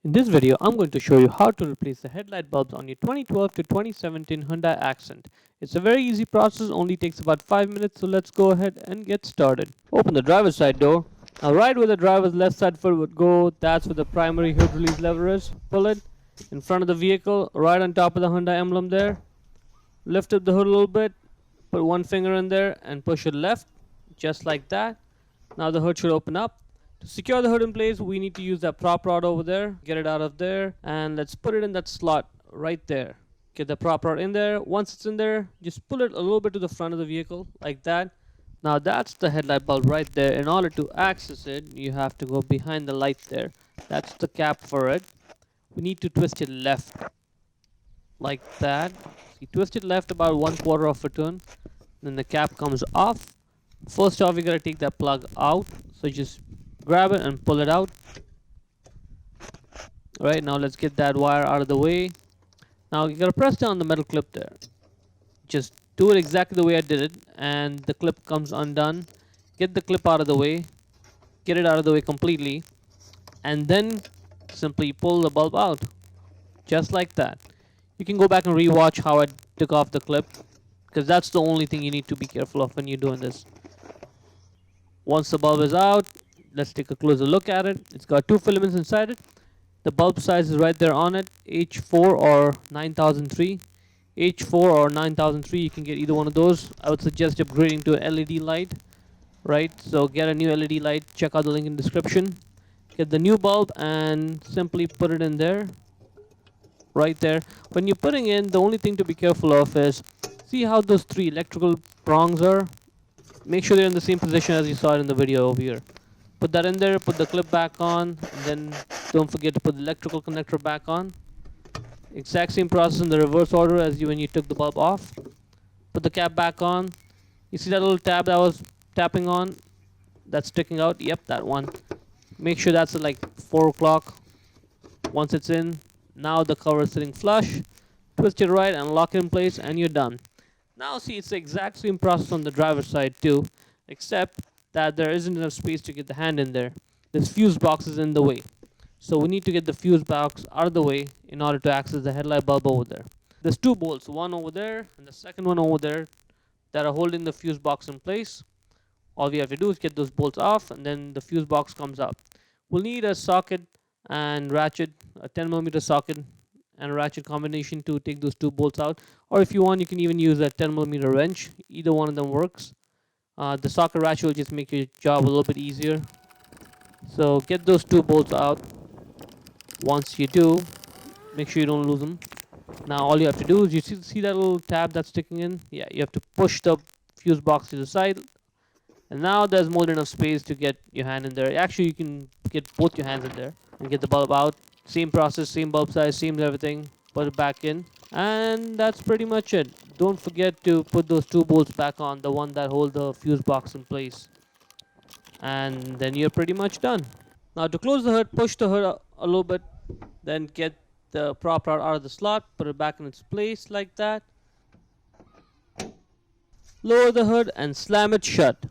In this video, I'm going to show you how to replace the headlight bulbs on your 2012 to 2017 Hyundai Accent. It's a very easy process, only takes about 5 minutes, so let's go ahead and get started. Open the driver's side door. Now right where the driver's left side foot would go, that's where the primary hood release lever is. Pull it in front of the vehicle, right on top of the Hyundai emblem there. Lift up the hood a little bit, put one finger in there and push it left, just like that. Now the hood should open up. To secure the hood in place, we need to use that prop rod over there. Get it out of there, and let's put it in that slot right there. Get the prop rod in there. Once it's in there, just pull it a little bit to the front of the vehicle, like that. Now that's the headlight bulb right there. In order to access it, you have to go behind the light there. That's the cap for it. We need to twist it left, like that. You twist it left about 1/4 of a turn. Then the cap comes off. First off, we gotta take that plug out. So just grab it and pull it out. Right, now let's get that wire out of the way. Now you gotta press down the metal clip there. Just do it exactly the way I did it, and the clip comes undone. Get the clip out of the way. Get it out of the way completely, and then simply pull the bulb out, just like that. You can go back and rewatch how I took off the clip, because that's the only thing you need to be careful of when you're doing this. Once the bulb is out, let's take a closer look at it. It's got two filaments inside it. The bulb size is right there on it, H4 or 9003. H4 or 9003, you can get either one of those. I would suggest upgrading to an LED light, right? So get a new LED light, check out the link in the description. Get the new bulb and simply put it in there, right there. When you're putting in, the only thing to be careful of is, see how those three electrical prongs are? Make sure they're in the same position as you saw it in the video over here. Put that in there, put the clip back on, and then don't forget to put the electrical connector back on. Exact same process in the reverse order as when you took the bulb off. Put the cap back on. You see that little tab that I was tapping on? That's sticking out? Yep, that one. Make sure that's at like 4 o'clock. Once it's in, now the cover is sitting flush. Twist it right and lock it in place, and you're done. Now see, it's the exact same process on the driver's side too, except that there isn't enough space to get the hand in there. This fuse box is in the way. So we need to get the fuse box out of the way in order to access the headlight bulb over there. There's two bolts, one over there and the second one over there, that are holding the fuse box in place. All we have to do is get those bolts off, and then the fuse box comes out. We'll need a socket and ratchet, a 10mm socket and a ratchet combination to take those two bolts out. Or if you want, you can even use a 10mm wrench. Either one of them works. The socket ratchet will just make your job a little bit easier. So get those two bolts out. Once you do, make sure you don't lose them. Now all you have to do is, you see that little tab that's sticking in? Yeah, you have to push the fuse box to the side. And now there's more than enough space to get your hand in there. Actually, you can get both your hands in there and get the bulb out. Same process, same bulb size, same everything. Put it back in. And that's pretty much it. Don't forget to put those two bolts back on, the one that hold the fuse box in place. And then you're pretty much done. Now to close the hood, push the hood a little bit. Then get the prop rod out of the slot. Put it back in its place like that. Lower the hood and slam it shut.